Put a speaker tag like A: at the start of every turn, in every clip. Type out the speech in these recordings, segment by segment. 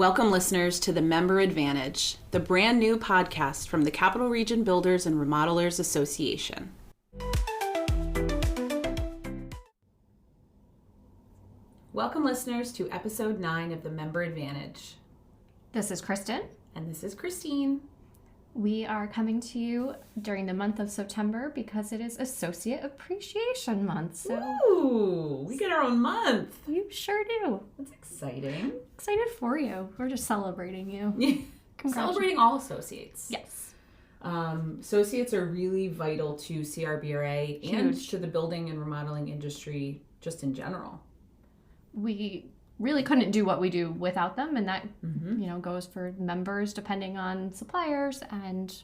A: Welcome, listeners, to the Member Advantage, the brand new podcast from the Capital Region Builders and Remodelers Association. Welcome, listeners, to episode 9 of the Member Advantage.
B: This is Kristen.
A: And this is Christine.
B: We are coming to you during the month of September because it is Associate Appreciation Month. So
A: Ooh, we get our own month.
B: You sure do.
A: That's exciting.
B: Excited for you. We're just celebrating you.
A: Celebrating all associates.
B: Yes.
A: Associates are really vital to CRBRA and to the building and remodeling industry just in general.
B: We really couldn't do what we do without them, and that goes for members depending on suppliers and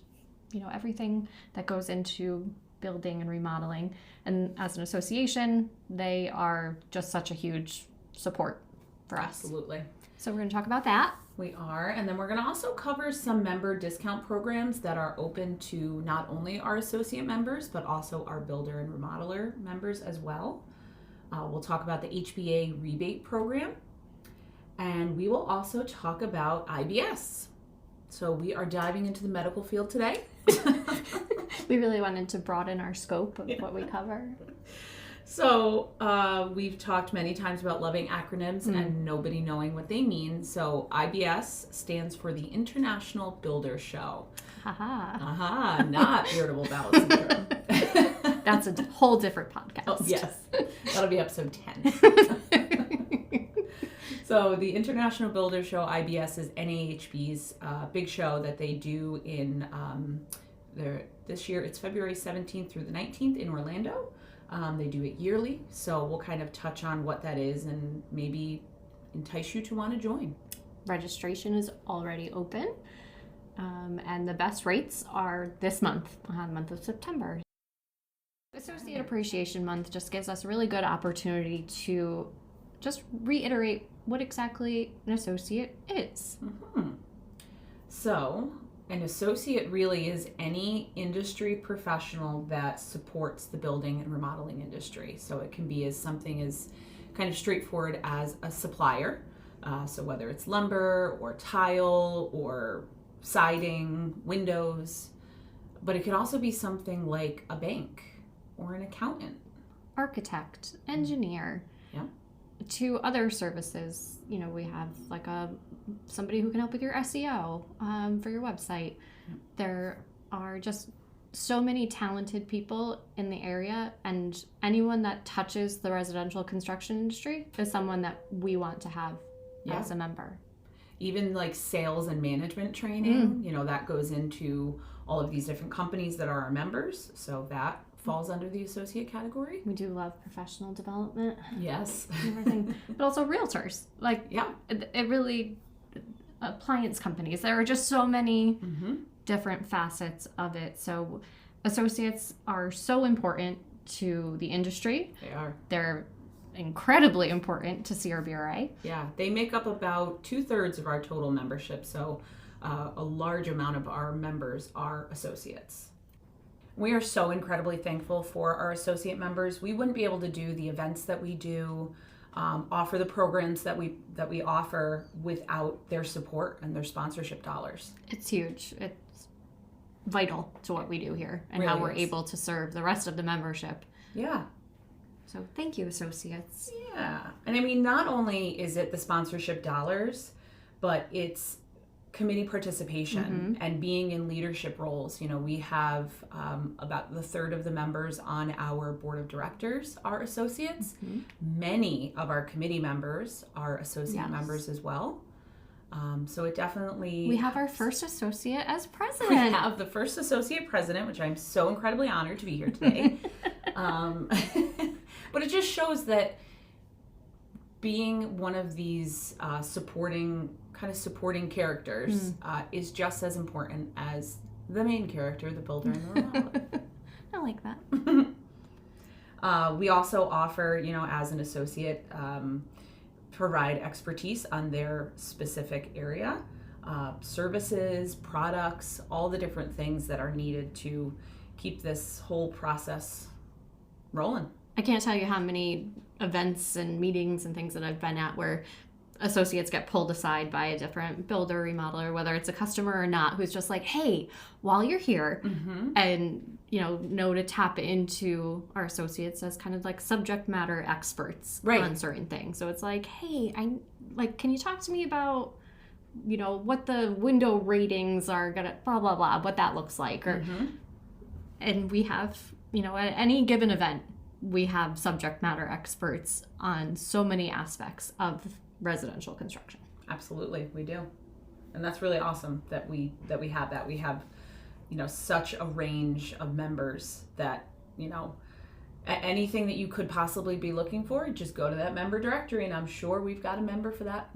B: everything that goes into building and remodeling. And as an association, they are just such a huge support for us.
A: Absolutely.
B: So we're going to talk about that.
A: We are, and then we're going to also cover some member discount programs that are open to not only our associate members, but also our builder and remodeler members as well. We'll talk about the HBA rebate program, and we will also talk about IBS. So we are diving into the medical field today.
B: We really wanted to broaden our scope of what we cover.
A: So we've talked many times about loving acronyms and nobody knowing what they mean. So IBS stands for the International Builder Show.
B: Aha.
A: Not irritable bowel syndrome.
B: That's a whole different podcast.
A: Oh, yes. That'll be episode 10. So the International Builder Show, IBS, is NAHB's big show that they do in this year. It's February 17th through the 19th in Orlando. They do it yearly, so we'll kind of touch on what that is and maybe entice you to want to join.
B: Registration is already open, and the best rates are this month, the month of September. Associate Appreciation Month just gives us a really good opportunity to just reiterate what exactly an associate is.
A: Mm-hmm. So, an associate really is any industry professional that supports the building and remodeling industry. So it can be as something as kind of straightforward as a supplier. So whether it's lumber or tile or siding, windows, but it could also be something like a bank or an accountant.
B: Architect, engineer.
A: Yeah.
B: To other services, we have like somebody who can help with your SEO for your website. Yep. There are just so many talented people in the area, and anyone that touches the residential construction industry is someone that we want to have as a member.
A: Even like sales and management training, that goes into all of these different companies that are our members. So that falls under the associate category.
B: We do love professional development.
A: Yes.
B: Everything. But also realtors. It really, appliance companies. There are just so many different facets of it. So associates are so important to the industry.
A: They are.
B: They're incredibly important to CRBRA.
A: Yeah, they make up about 2/3 of our total membership. So a large amount of our members are associates. We are so incredibly thankful for our associate members. We wouldn't be able to do the events that we do, offer the programs that we offer without their support and their sponsorship dollars.
B: It's huge. It's vital to what we do here and
A: really
B: how we're able to serve the rest of the membership.
A: Yeah.
B: So thank you, associates.
A: Yeah. And I mean, not only is it the sponsorship dollars, but it's committee participation and being in leadership roles. We have about the third of the members on our board of directors are associates. Many of our committee members are associate members as well. So it definitely...
B: We have our first associate as president.
A: We have the first associate president, which I'm so incredibly honored to be here today. But it just shows that being one of these supporting characters is just as important as the main character, the builder and the remodeler.
B: I like that.
A: We also offer, as an associate, provide expertise on their specific area, services, products, all the different things that are needed to keep this whole process rolling.
B: I can't tell you how many events and meetings and things that I've been at where associates get pulled aside by a different builder, remodeler, whether it's a customer or not, who's just like, hey, while you're here, and know to tap into our associates as kind of like subject matter experts on certain things. So it's like, hey, can you talk to me about what the window ratings are gonna blah blah blah, what that looks like, or and we have at any given event we have subject matter experts on so many aspects of residential construction. Absolutely, we do.
A: And that's really awesome that we have that. We have such a range of members that anything that you could possibly be looking for, just go to that member directory, and I'm sure we've got a member for that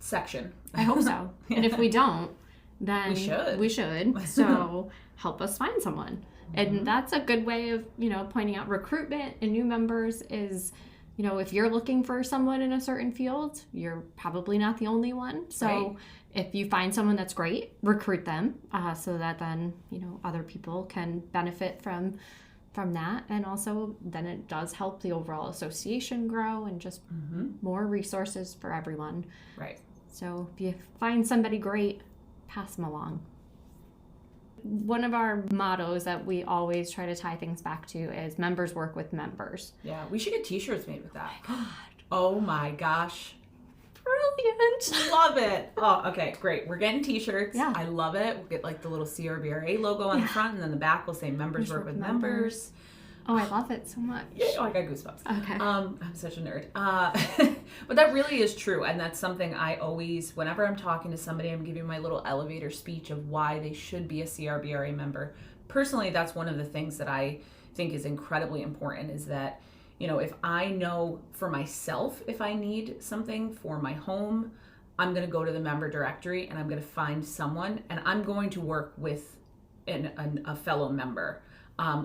A: section.
B: I hope so. And if we don't, then we should. So help us find someone. And that's a good way of pointing out recruitment and new members is if you're looking for someone in a certain field, you're probably not the only one. So if you find someone that's great, recruit them so that then other people can benefit from that. And also then it does help the overall association grow and just more resources for everyone.
A: Right.
B: So if you find somebody great, pass them along. One of our mottos that we always try to tie things back to is members work with members.
A: Yeah, we should get t-shirts made with that.
B: Oh my God.
A: Oh my gosh.
B: Brilliant.
A: Love it. Oh, okay, great. We're getting t-shirts.
B: Yeah.
A: I love it. We'll get like the little CRBRA logo on the front, and then the back will say members work with members.
B: Oh, I love it so much.
A: Yeah, I got goosebumps.
B: Okay.
A: I'm such a nerd. But that really is true. And that's something I always, whenever I'm talking to somebody, I'm giving my little elevator speech of why they should be a CRBRA member. Personally, that's one of the things that I think is incredibly important is that, if I know for myself, if I need something for my home, I'm going to go to the member directory and I'm going to find someone and I'm going to work with a fellow member.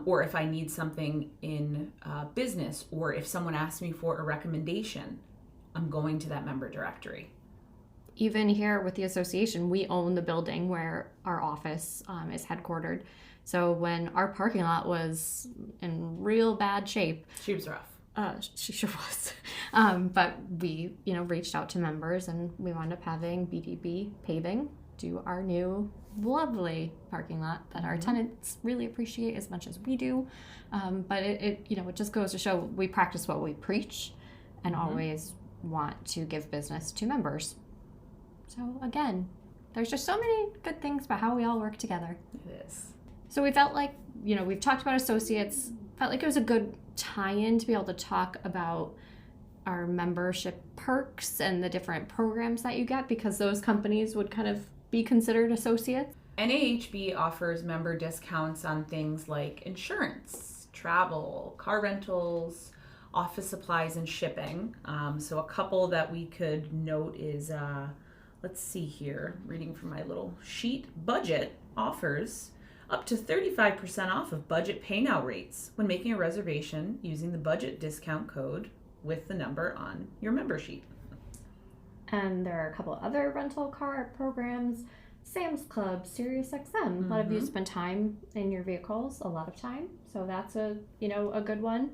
A: Or if I need something in business, or if someone asks me for a recommendation, I'm going to that member directory.
B: Even here with the association, we own the building where our office is headquartered. So when our parking lot was in real bad shape,
A: she was rough.
B: She sure was. But we, reached out to members, and we wound up having BDB Paving do our new lovely parking lot that our tenants really appreciate as much as we do. But it just goes to show we practice what we preach and always want to give business to members. So again, there's just so many good things about how we all work together.
A: It is.
B: So we felt like, we've talked about associates, felt like it was a good tie-in to be able to talk about our membership perks and the different programs that you get, because those companies would kind of be considered associates.
A: NAHB offers member discounts on things like insurance, travel, car rentals, office supplies, and shipping. So a couple that we could note is, let's see here, reading from my little sheet, Budget offers up to 35% off of budget pay now rates when making a reservation using the Budget discount code with the number on your member sheet.
B: And there are a couple other rental car programs, Sam's Club, SiriusXM. A lot of you spend time in your vehicles, a lot of time. So that's a good one.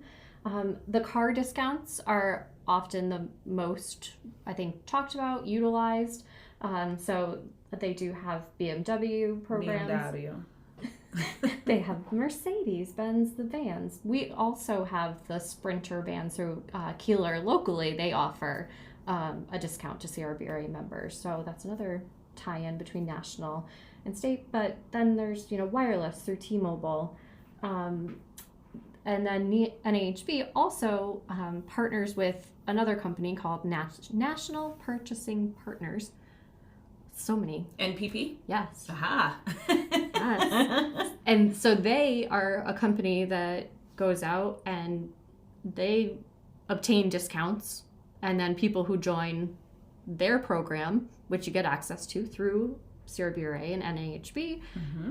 B: The car discounts are often the most, I think, talked about, utilized. So they do have BMW programs.
A: BMW.
B: They have Mercedes-Benz, the vans. We also have the Sprinter vans through Keeler locally. They offer a discount to CRBRA members. So that's another tie-in between national and state. But then there's, wireless through T-Mobile. And then NAHB also partners with another company called National Purchasing Partners. So many.
A: NPP?
B: Yes.
A: Aha.
B: Yes. And so they are a company that goes out and they obtain discounts, and then people who join their program, which you get access to through CRBRA and NAHB,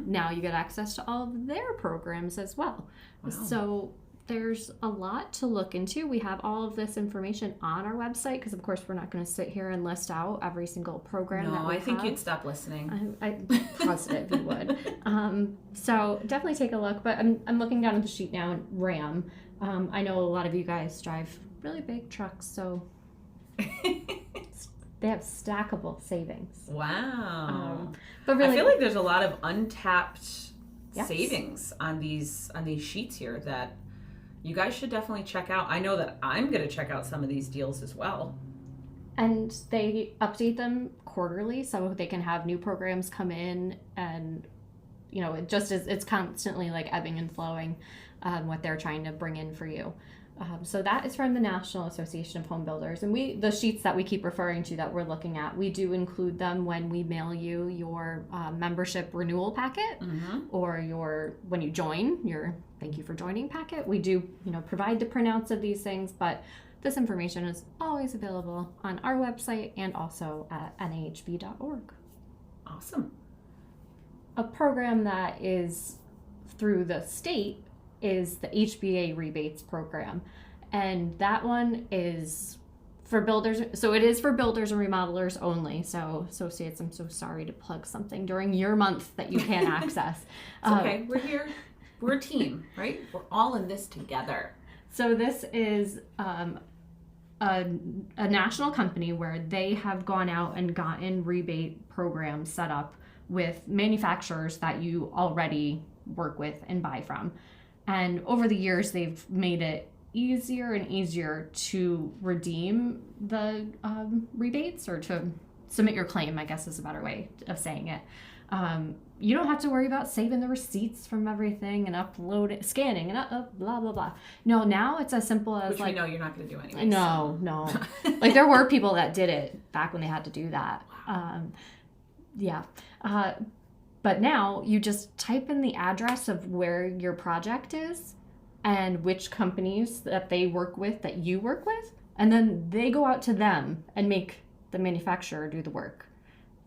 B: now you get access to all of their programs as well. Wow. So there's a lot to look into. We have all of this information on our website because, of course, we're not going to sit here and list out every single program that we have.
A: No, I think you'd stop listening.
B: I'm positive you would. So definitely take a look. But I'm looking down at the sheet now, and Ram. I know a lot of you guys drive really big trucks, so they have stackable savings.
A: Wow.
B: But really,
A: I feel like there's a lot of untapped
B: Yes.
A: savings on these sheets here that you guys should definitely check out. I know that I'm going to check out some of these deals as well.
B: and they update them quarterly so they can have new programs come in, and it just is, it's constantly like ebbing and flowing, what they're trying to bring in for you. So that is from the National Association of Home Builders, and the sheets that we keep referring to that we're looking at, we do include them when we mail you your membership renewal packet, or when you join your thank you for joining packet. We do provide the printouts of these things, but this information is always available on our website and also at nahb.org.
A: Awesome.
B: A program that is through the state is the HBA rebates program. And that one is for builders. So it is for builders and remodelers only. So associates, I'm so sorry to plug something during your month that you can't access.
A: It's okay. We're here. We're a team, right? We're all in this together.
B: So this is a national company where they have gone out and gotten rebate programs set up with manufacturers that you already work with and buy from. And over the years, they've made it easier and easier to redeem the rebates, or to submit your claim, I guess is a better way of saying it. You don't have to worry about saving the receipts from everything and scanning and blah, blah, blah. No, now it's as simple as
A: Which we know you're not going to do anyway.
B: No. Like there were people that did it back when they had to do that. Yeah. But now you just type in the address of where your project is and which companies that they work with, that you work with, and then they go out to them and make the manufacturer do the work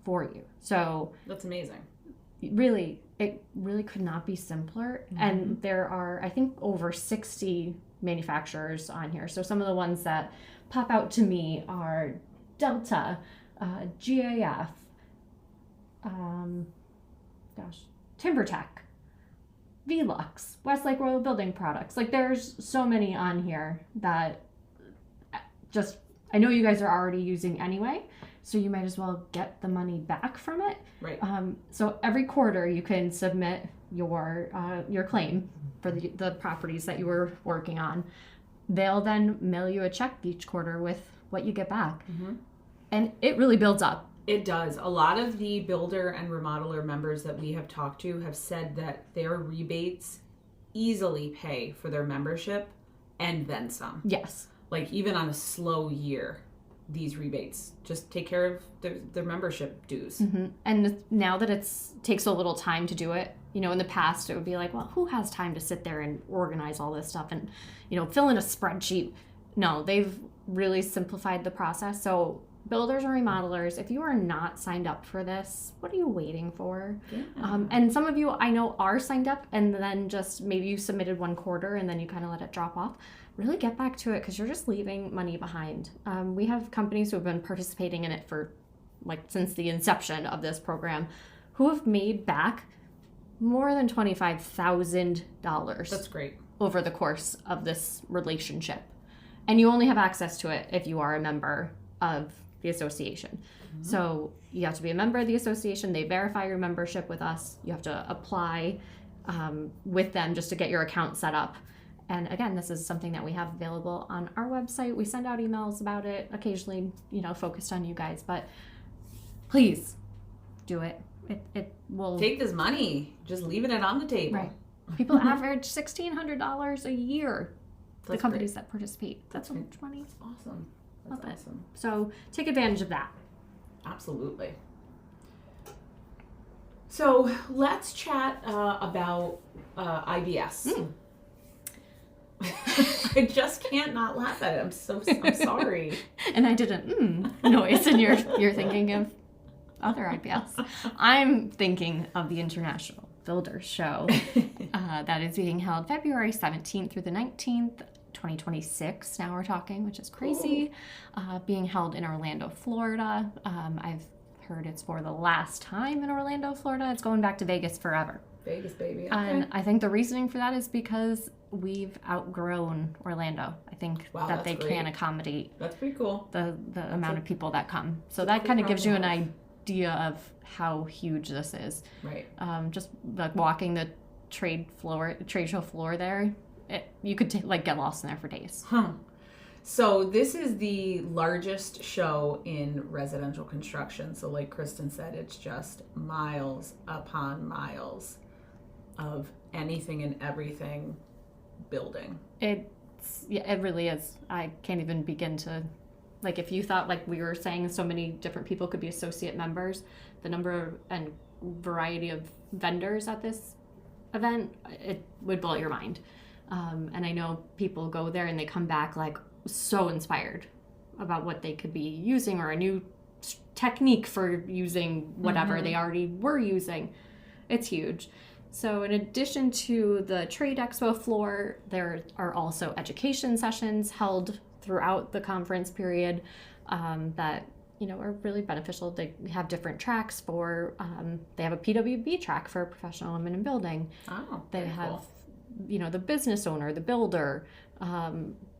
B: for you. So
A: that's amazing.
B: It really could not be simpler. And there are, I think, over 60 manufacturers on here. So some of the ones that pop out to me are Delta, GAF, TimberTech, Velux, Westlake Royal Building Products. Like there's so many on here that I know you guys are already using anyway, so you might as well get the money back from it.
A: Right.
B: So every quarter you can submit your claim for the properties that you were working on. They'll then mail you a check each quarter with what you get back. And it really builds up.
A: It does. A lot of the builder and remodeler members that we have talked to have said that their rebates easily pay for their membership and then some.
B: Yes.
A: Like even on a slow year, these rebates just take care of their membership dues.
B: And now that takes a little time to do it, in the past it would be like, well, who has time to sit there and organize all this stuff and, fill in a spreadsheet? No, they've really simplified the process. So builders and remodelers, if you are not signed up for this, what are you waiting for?
A: Yeah.
B: And some of you I know are signed up, and then just maybe you submitted one quarter and then you kind of let it drop off. Really get back to it, because you're just leaving money behind. We have companies who have been participating in it for since the inception of this program, who have made back more than $25,000.
A: That's great.
B: Over the course of this relationship. And you only have access to it if you are a member of the association. So you have to be a member of the association. They verify your membership with us. You have to apply with them just to get your account set up. And again, this is something that we have available on our website. We send out emails about it, occasionally, focused on you guys. But please do it. It will
A: take this money, just leaving it on the table.
B: Right. People average $1,600 a year.
A: That's
B: the companies
A: great.
B: that participate. That's so much money.
A: That's awesome.
B: Love it.
A: Awesome.
B: So take advantage of that.
A: Absolutely. So let's chat about IBS. I just can't not laugh at it. I'm sorry.
B: And I didn't noise, and you're thinking of other IBS. I'm thinking of the International Builders Show that is being held February 17th through the 19th, 2026. Now we're talking, which is crazy. Being held in Orlando, Florida. I've heard it's for the last time in Orlando, Florida. It's going back to Vegas forever.
A: Vegas, baby. Okay.
B: And I think the reasoning for that is because we've outgrown Orlando. I think
A: Wow,
B: that
A: that's
B: they
A: great.
B: can accommodate
A: That's pretty cool.
B: the amount of people that come. So
A: that's a
B: that kind of
A: quick
B: gives you an
A: problem
B: idea of how huge this is.
A: Right.
B: Just like walking the trade show floor there, you could get lost in there for days.
A: Huh. So this is the largest show in residential construction. So like Kristen said, it's just miles upon miles of anything and everything building.
B: It really is. I can't even begin to, if you thought, like we were saying, so many different people could be associate members, the number and variety of vendors at this event, it would blow your mind. And I know people go there and they come back so inspired about what they could be using, or a new technique for using whatever they already were using. It's huge. So in addition to the Trade Expo floor, there are also education sessions held throughout the conference period that are really beneficial. They have different tracks for, they have a PWB track for professional women in building.
A: Oh,
B: They have,
A: cool.
B: The business owner, the builder,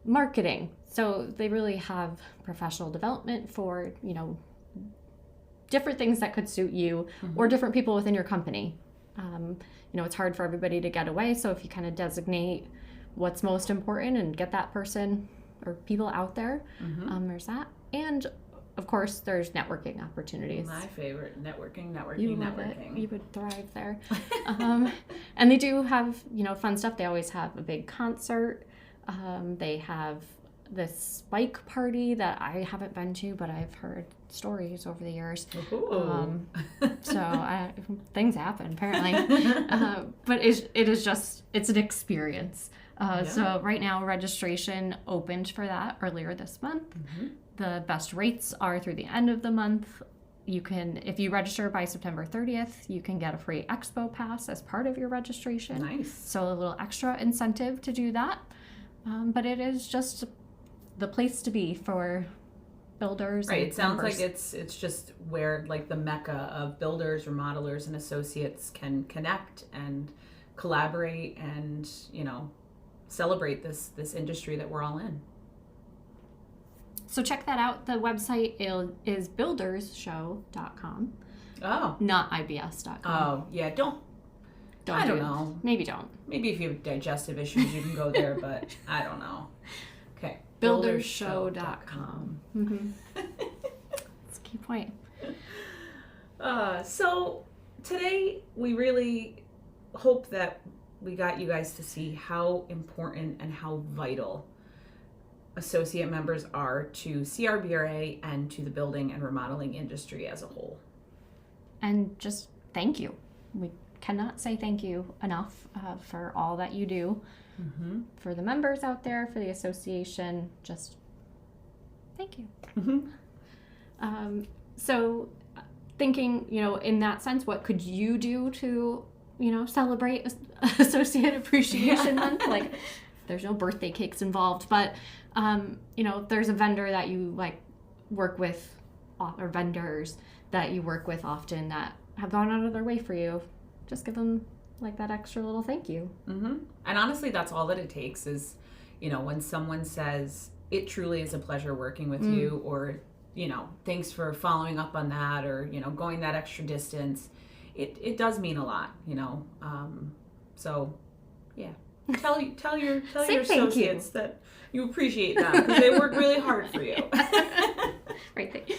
B: marketing. So they really have professional development for, different things that could suit you or different people within your company. It's hard for everybody to get away. So if you kind of designate what's most important and get that person or people out there, there's that. And of course, there's networking opportunities.
A: My favorite, networking.
B: You love it. You would thrive there. And they do have, fun stuff. They always have a big concert. They have this spike party that I haven't been to, but I've heard stories over the years. So things happen apparently. But it's an experience. So right now registration opened for that earlier this month. The best rates are through the end of the month. You can, if you register by September 30th, you can get a free expo pass as part of your registration.
A: Nice.
B: So a little extra incentive to do that. But it is just the place to be for builders.
A: Right.
B: And
A: It sounds
B: members.
A: like it's just where the mecca of builders, remodelers, and associates can connect and collaborate and celebrate this industry that we're all in.
B: So check that out. The website is buildersshow.com.
A: Oh.
B: Not ibs.com.
A: Oh, yeah. Don't I don't know.
B: Maybe don't.
A: Maybe if you have digestive issues, you can go there, but I don't know. Okay.
B: Buildersshow.com. That's a key point.
A: So today we really hope that we got you guys to see how important and how vital associate members are to CRBRA and to the building and remodeling industry as a whole.
B: And just thank you. We cannot say thank you enough for all that you do. For the members out there, for the association, just thank you. So thinking, in that sense, what could you do to, celebrate Associate Appreciation Month? There's no birthday cakes involved, but, if there's a vendor that you work with, or vendors that you work with often that have gone out of their way for you, just give them that extra little thank you.
A: And honestly, that's all that it takes is, when someone says, it truly is a pleasure working with you, or, thanks for following up on that, or, going that extra distance. It does mean a lot, so yeah. Tell your associates that you appreciate them because they work really hard for you.
B: Right.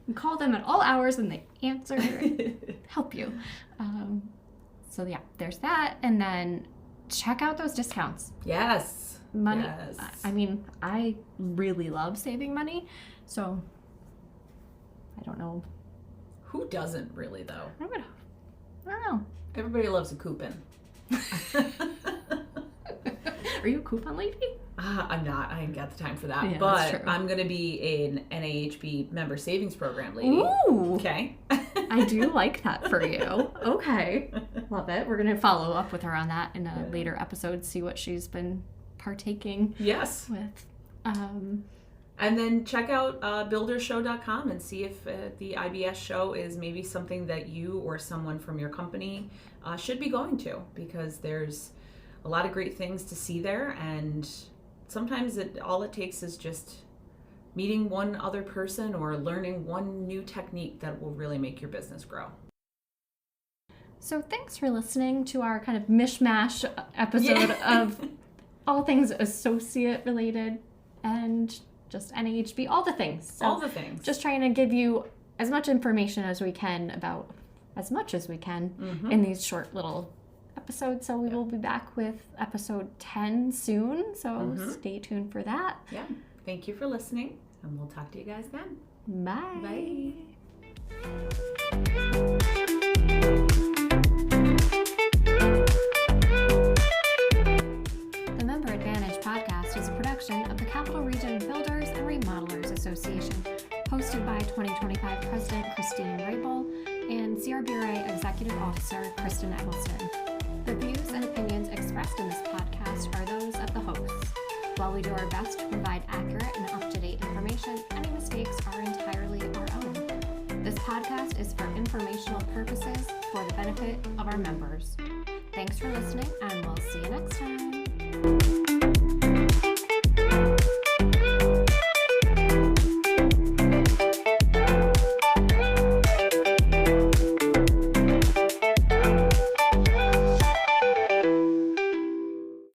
B: You call them at all hours and they answer and help you. So yeah, there's that. And then check out those discounts.
A: Yes.
B: Money.
A: Yes.
B: I mean, I really love saving money. So I don't know.
A: Who doesn't really though?
B: I don't know.
A: Everybody loves a coupon.
B: Are you a coupon lady?
A: I'm not. I ain't got the time for that.
B: Yeah,
A: but
B: that's true.
A: I'm going to be an NAHB member savings program lady.
B: Ooh.
A: Okay.
B: I do like that for you. Okay. Love it. We're going to follow up with her on that in a later episode, see what she's been partaking
A: Yes.
B: with.
A: And then check out buildershow.com and see if the IBS show is maybe something that you or someone from your company should be going to, because there's a lot of great things to see there, and sometimes all it takes is just meeting one other person or learning one new technique that will really make your business grow.
B: So thanks for listening to our kind of mishmash episode of all things associate related and just NAHB, all the things. So
A: all the things.
B: Just trying to give you as much information as we can about as much as we can in these short little episodes. So we will be back with episode 10 soon. So stay tuned for that.
A: Yeah. Thank you for listening, and we'll talk to you guys then.
B: Bye.
A: Bye.
B: The Member Advantage podcast is a production of the Capital Region Builders and Remodelers Association, hosted by 2025 President Christine Rabel and CRBRA Executive Officer Kristen Eggleston. The views and opinions expressed in this podcast are those of the hosts. While we do our best to provide accurate and up-to-date information, any mistakes are entirely our own. This podcast is for informational purposes for the benefit of our members. Thanks for listening, and we'll see you next time.